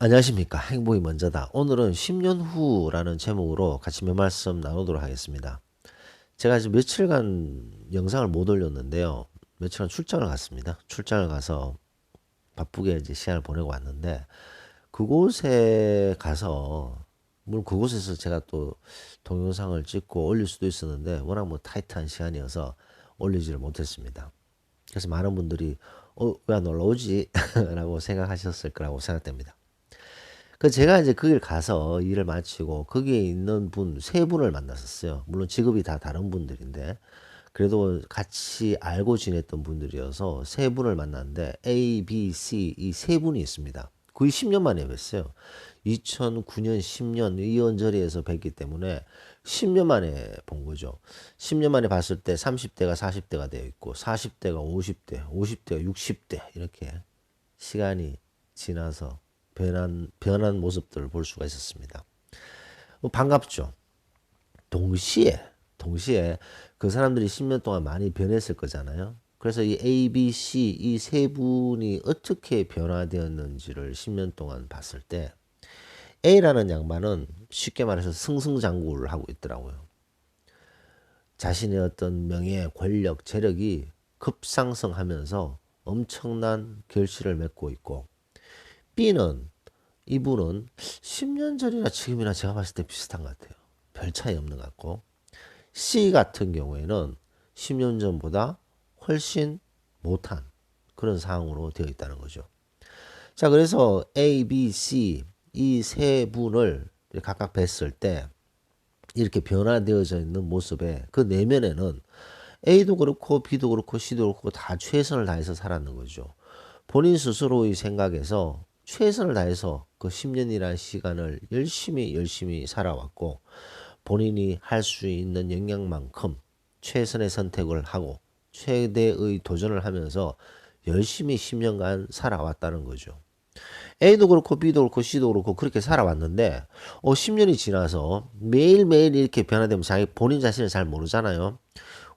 안녕하십니까. 행복이 먼저다. 오늘은 10년 후라는 제목으로 같이 몇 말씀 나누도록 하겠습니다. 제가 지금 며칠간 영상을 못 올렸는데요. 며칠간 출장을 갔습니다. 출장을 가서 바쁘게 이제 시간을 보내고 왔는데, 그곳에 가서, 물론 그곳에서 제가 또 동영상을 찍고 올릴 수도 있었는데, 워낙 뭐 타이트한 시간이어서 올리지를 못했습니다. 그래서 많은 분들이, 왜 안 올라오지? 라고 생각하셨을 거라고 생각됩니다. 그 제가 이제 거길 가서 일을 마치고 거기에 있는 분 세 분을 만났었어요. 물론 직업이 다 다른 분들인데 그래도 같이 알고 지냈던 분들이어서 세 분을 만났는데 A, B, C 이 세 분이 있습니다. 거의 10년 만에 뵀어요. 2009년, 10년 이 언저리에서 뵀기 때문에 10년 만에 본 거죠. 10년 만에 봤을 때 30대가 40대가 되어 있고 40대가 50대, 50대가 60대 이렇게 시간이 지나서 변한 모습들을 볼 수가 있었습니다. 반갑죠. 동시에 그 사람들이 10년 동안 많이 변했을 거잖아요. 그래서 이 A, B, C 이 세 분이 어떻게 변화되었는지를 10년 동안 봤을 때 A라는 양반은 쉽게 말해서 승승장구를 하고 있더라고요. 자신의 어떤 명예, 권력, 재력이 급상승하면서 엄청난 결실을 맺고 있고 B는 이분은 10년 전이나 지금이나 제가 봤을 때 비슷한 것 같아요. 별 차이 없는 것 같고 C 같은 경우에는 10년 전보다 훨씬 못한 그런 상황으로 되어 있다는 거죠. 자, 그래서 A, B, C 이 세 분을 각각 뵀을 때 이렇게 변화되어져 있는 모습에 그 내면에는 A도 그렇고 B도 그렇고 C도 그렇고 다 최선을 다해서 살았는 거죠. 본인 스스로의 생각에서 최선을 다해서 그 10년이라는 시간을 열심히 살아왔고 본인이 할 수 있는 역량만큼 최선의 선택을 하고 최대의 도전을 하면서 열심히 10년간 살아왔다는 거죠. A도 그렇고 B도 그렇고 C도 그렇고 그렇게 살아왔는데 10년이 지나서 매일매일 이렇게 변화되면 자기 본인 자신을 잘 모르잖아요.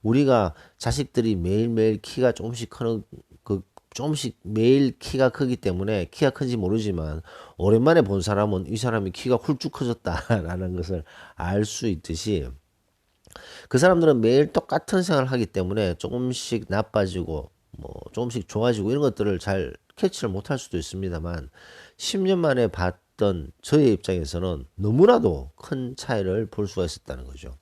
우리가 자식들이 매일매일 키가 조금씩 크는 그 조금씩 매일 키가 크기 때문에 키가 큰지 모르지만 오랜만에 본 사람은 이 사람이 키가 훌쭉 커졌다라는 것을 알 수 있듯이 그 사람들은 매일 똑같은 생활을 하기 때문에 조금씩 나빠지고 뭐 조금씩 좋아지고 이런 것들을 잘 캐치를 못할 수도 있습니다만 10년 만에 봤던 저의 입장에서는 너무나도 큰 차이를 볼 수가 있었다는 거죠.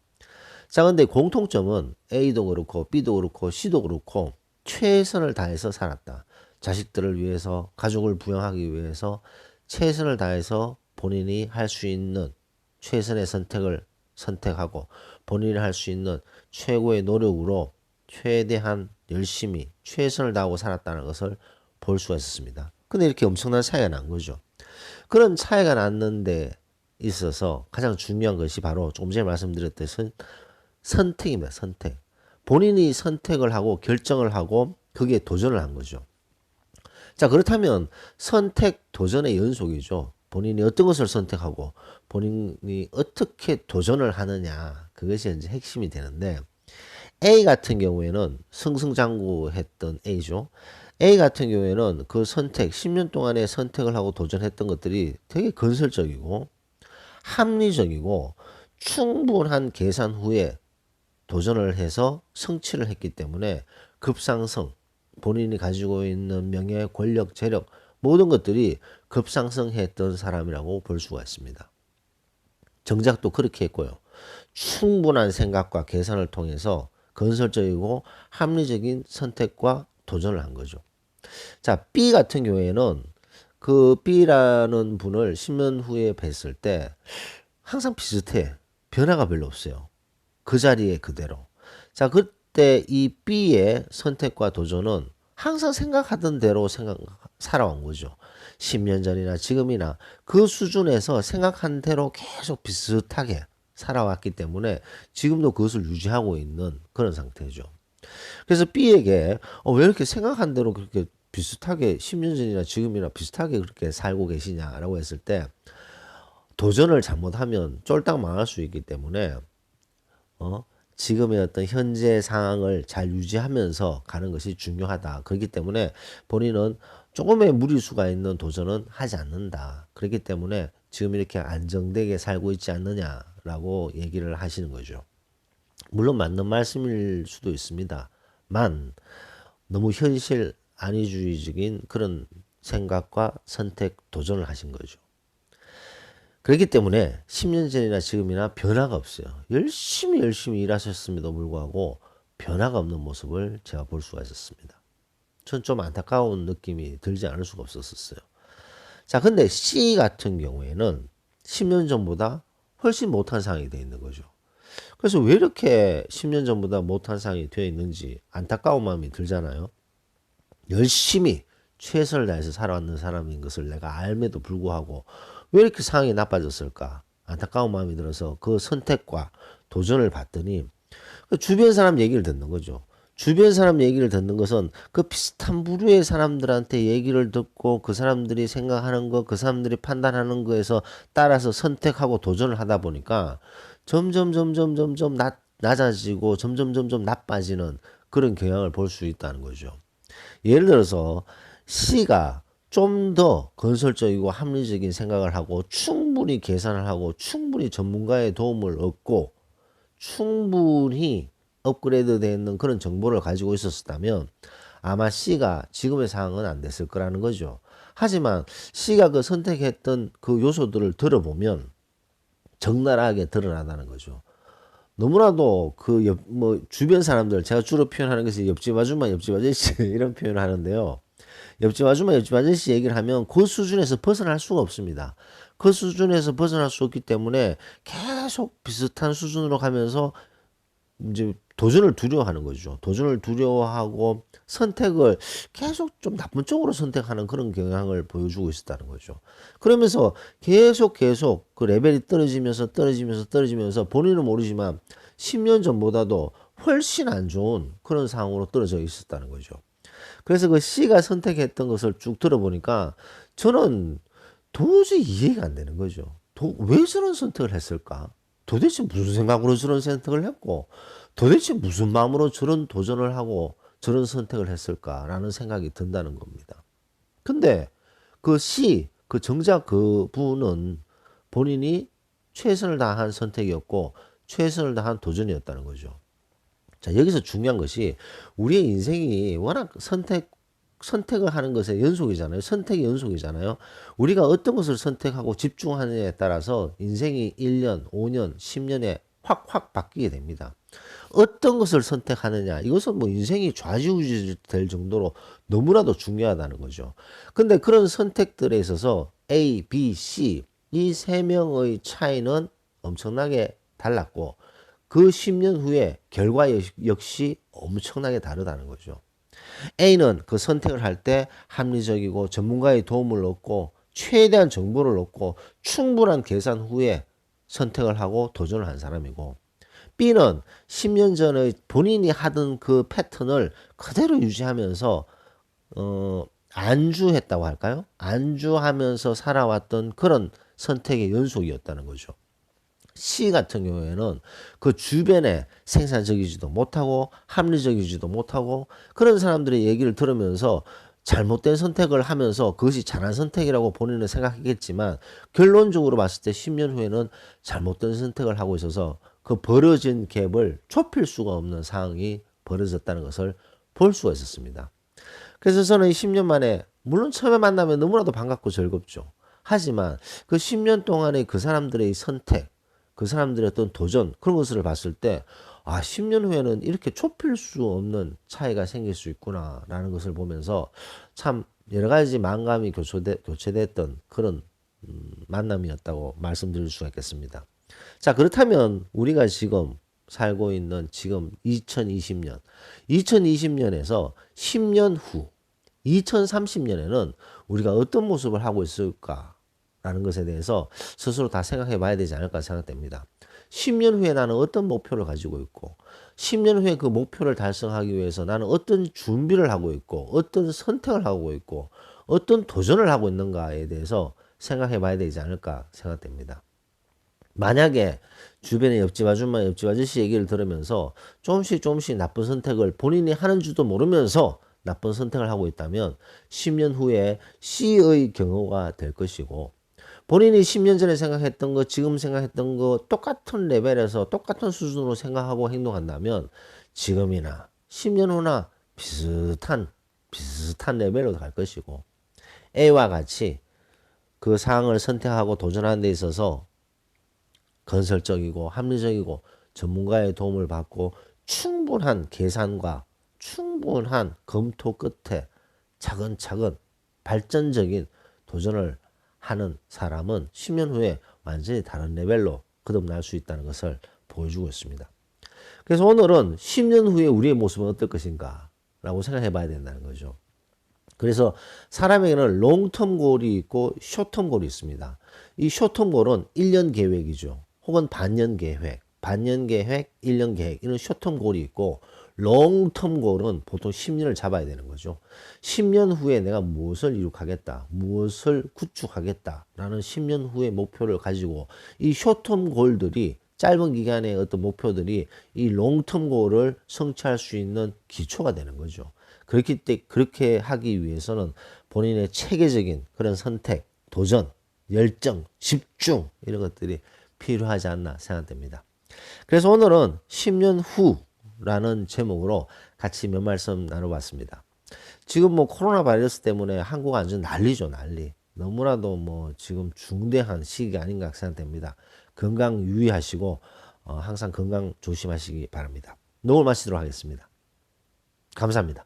자, 근데 공통점은 A도 그렇고 B도 그렇고 C도 그렇고 최선을 다해서 살았다. 자식들을 위해서, 가족을 부양하기 위해서 최선을 다해서 본인이 할 수 있는 최선의 선택을 선택하고 본인이 할 수 있는 최고의 노력으로 최대한 열심히 최선을 다하고 살았다는 것을 볼 수가 있었습니다. 근데 이렇게 엄청난 차이가 난 거죠. 그런 차이가 났는 데 있어서 가장 중요한 것이 바로 조금 전에 말씀드렸듯이 선택입니다. 선택. 본인이 선택을 하고 결정을 하고 거기에 도전을 한 거죠. 자, 그렇다면 선택 도전의 연속이죠. 본인이 어떤 것을 선택하고 본인이 어떻게 도전을 하느냐. 그것이 이제 핵심이 되는데 A 같은 경우에는 승승장구했던 A죠. A 같은 경우에는 그 선택, 10년 동안의 선택을 하고 도전했던 것들이 되게 건설적이고 합리적이고 충분한 계산 후에 도전을 해서 성취를 했기 때문에 급상승, 본인이 가지고 있는 명예, 권력, 재력 모든 것들이 급상승했던 사람이라고 볼 수가 있습니다. 정작 또 그렇게 했고요. 충분한 생각과 계산을 통해서 건설적이고 합리적인 선택과 도전을 한 거죠. 자, B 같은 경우에는 그 B라는 분을 10년 후에 뵀을 때 항상 비슷해. 변화가 별로 없어요. 그 자리에 그대로. 자, 그때 이 B의 선택과 도전은 항상 생각하던 대로 살아온 거죠. 10년 전이나 지금이나 그 수준에서 생각한 대로 계속 비슷하게 살아왔기 때문에 지금도 그것을 유지하고 있는 그런 상태죠. 그래서 B에게 왜 이렇게 생각한 대로 그렇게 비슷하게 10년 전이나 지금이나 비슷하게 그렇게 살고 계시냐라고 했을 때 도전을 잘못하면 쫄딱 망할 수 있기 때문에 어? 지금의 어떤 현재 상황을 잘 유지하면서 가는 것이 중요하다. 그렇기 때문에 본인은 조금의 무리수가 있는 도전은 하지 않는다. 그렇기 때문에 지금 이렇게 안정되게 살고 있지 않느냐라고 얘기를 하시는 거죠. 물론 맞는 말씀일 수도 있습니다. 만 너무 현실 안위주의적인 그런 생각과 선택, 도전을 하신 거죠. 그렇기 때문에 10년 전이나 지금이나 변화가 없어요. 열심히 일하셨음에도 불구하고 변화가 없는 모습을 제가 볼 수가 있었습니다. 전 좀 안타까운 느낌이 들지 않을 수가 없었어요. 자, 근데 C 같은 경우에는 10년 전보다 훨씬 못한 상황이 되어 있는 거죠. 그래서 왜 이렇게 10년 전보다 못한 상황이 되어 있는지 안타까운 마음이 들잖아요. 열심히 최선을 다해서 살아왔는 사람인 것을 내가 알매도 불구하고 왜 이렇게 상황이 나빠졌을까? 안타까운 마음이 들어서 그 선택과 도전을 받더니 주변 사람 얘기를 듣는 거죠. 주변 사람 얘기를 듣는 것은 그 비슷한 부류의 사람들한테 얘기를 듣고 그 사람들이 생각하는 거, 그 사람들이 판단하는 거에서 따라서 선택하고 도전을 하다 보니까 점점 낮아지고 점점 나빠지는 그런 경향을 볼 수 있다는 거죠. 예를 들어서 C가 좀 더 건설적이고 합리적인 생각을 하고 충분히 계산을 하고 충분히 전문가의 도움을 얻고 충분히 업그레이드 되는 그런 정보를 가지고 있었다면 아마 C가 지금의 상황은 안 됐을 거라는 거죠. 하지만 C가 그 선택했던 그 요소들을 들어보면 적나라하게 드러나다는 거죠. 너무나도 주변 사람들, 제가 주로 표현하는 것이 옆집 아줌마, 옆집 아저씨 이런 표현을 하는데요. 옆집 아줌마, 옆집 아저씨 얘기를 하면 그 수준에서 벗어날 수가 없습니다. 그 수준에서 벗어날 수 없기 때문에 계속 비슷한 수준으로 가면서 이제 도전을 두려워하는 거죠. 도전을 두려워하고 선택을 계속 좀 나쁜 쪽으로 선택하는 그런 경향을 보여주고 있었다는 거죠. 그러면서 계속 그 레벨이 떨어지면서 본인은 모르지만 10년 전보다도 훨씬 안 좋은 그런 상황으로 떨어져 있었다는 거죠. 그래서 그 C가 선택했던 것을 쭉 들어보니까 저는 도저히 이해가 안 되는 거죠. 왜 저런 선택을 했을까? 도대체 무슨 생각으로 저런 선택을 했고 도대체 무슨 마음으로 저런 도전을 하고 저런 선택을 했을까라는 생각이 든다는 겁니다. 근데 그 C, 정작 그 분은 본인이 최선을 다한 선택이었고 최선을 다한 도전이었다는 거죠. 자, 여기서 중요한 것이 우리의 인생이 워낙 선택을 하는 것의 연속이잖아요. 선택의 연속이잖아요. 우리가 어떤 것을 선택하고 집중하느냐에 따라서 인생이 1년, 5년, 10년에 확 바뀌게 됩니다. 어떤 것을 선택하느냐, 이것은 뭐 인생이 좌지우지 될 정도로 너무나도 중요하다는 거죠. 근데 그런 선택들에 있어서 A, B, C 이 세 명의 차이는 엄청나게 달랐고 그 10년 후에 결과 역시 엄청나게 다르다는 거죠. A는 그 선택을 할 때 합리적이고 전문가의 도움을 얻고 최대한 정보를 얻고 충분한 계산 후에 선택을 하고 도전을 한 사람이고 B는 10년 전에 본인이 하던 그 패턴을 그대로 유지하면서 안주했다고 할까요? 안주하면서 살아왔던 그런 선택의 연속이었다는 거죠. C 같은 경우에는 그 주변에 생산적이지도 못하고 합리적이지도 못하고 그런 사람들의 얘기를 들으면서 잘못된 선택을 하면서 그것이 잘한 선택이라고 본인은 생각했겠지만 결론적으로 봤을 때 10년 후에는 잘못된 선택을 하고 있어서 그 벌어진 갭을 좁힐 수가 없는 상황이 벌어졌다는 것을 볼 수가 있었습니다. 그래서 저는 10년 만에 물론 처음에 만나면 너무나도 반갑고 즐겁죠. 하지만 그 10년 동안의 그 사람들의 선택, 그 사람들의 어떤 도전 그런 것을 봤을 때 10년 후에는 이렇게 좁힐 수 없는 차이가 생길 수 있구나라는 것을 보면서 참 여러 가지 만감이 교체됐던 그런 만남이었다고 말씀드릴 수가 있겠습니다. 자, 그렇다면 우리가 지금 살고 있는 지금 2020년에서 10년 후 2030년에는 우리가 어떤 모습을 하고 있을까라는 것에 대해서 스스로 다 생각해 봐야 되지 않을까 생각됩니다. 10년 후에 나는 어떤 목표를 가지고 있고 10년 후에 그 목표를 달성하기 위해서 나는 어떤 준비를 하고 있고 어떤 선택을 하고 있고 어떤 도전을 하고 있는가에 대해서 생각해 봐야 되지 않을까 생각됩니다. 만약에 주변의 옆집 아줌마, 옆집 아저씨 얘기를 들으면서 조금씩 나쁜 선택을 본인이 하는 줄도 모르면서 나쁜 선택을 하고 있다면 10년 후에 C의 경우가 될 것이고 본인이 10년 전에 생각했던 거, 지금 생각했던 거 똑같은 레벨에서 똑같은 수준으로 생각하고 행동한다면 지금이나 10년 후나 비슷한 레벨로 갈 것이고 A와 같이 그 사항을 선택하고 도전하는 데 있어서 건설적이고 합리적이고 전문가의 도움을 받고 충분한 계산과 충분한 검토 끝에 차근차근 발전적인 도전을 하는 사람은 10년 후에 완전히 다른 레벨로 거듭날 수 있다는 것을 보여주고 있습니다. 그래서 오늘은 10년 후에 우리의 모습은 어떨 것인가 라고 생각해 봐야 된다는 거죠. 그래서 사람에게는 롱텀 골이 있고 숏텀 골이 있습니다. 이 숏텀 골은 1년 계획이죠. 혹은 반년 계획, 1년 계획 이런 숏텀 골이 있고 롱텀 골은 보통 10년을 잡아야 되는 거죠. 10년 후에 내가 무엇을 이룩하겠다, 무엇을 구축하겠다라는 10년 후의 목표를 가지고 이 숏텀 골들이 짧은 기간의 어떤 목표들이 이 롱텀 골을 성취할 수 있는 기초가 되는 거죠. 그렇게 하기 위해서는 본인의 체계적인 그런 선택, 도전, 열정, 집중 이런 것들이 필요하지 않나 생각됩니다. 그래서 오늘은 10년 후라는 제목으로 같이 몇 말씀 나눠봤습니다. 지금 뭐 코로나 바이러스 때문에 한국 완전 난리죠, 난리. 너무나도 뭐 지금 중대한 시기가 아닌가 생각됩니다. 건강 유의하시고 항상 건강 조심하시기 바랍니다. 녹을 마치도록 하겠습니다. 감사합니다.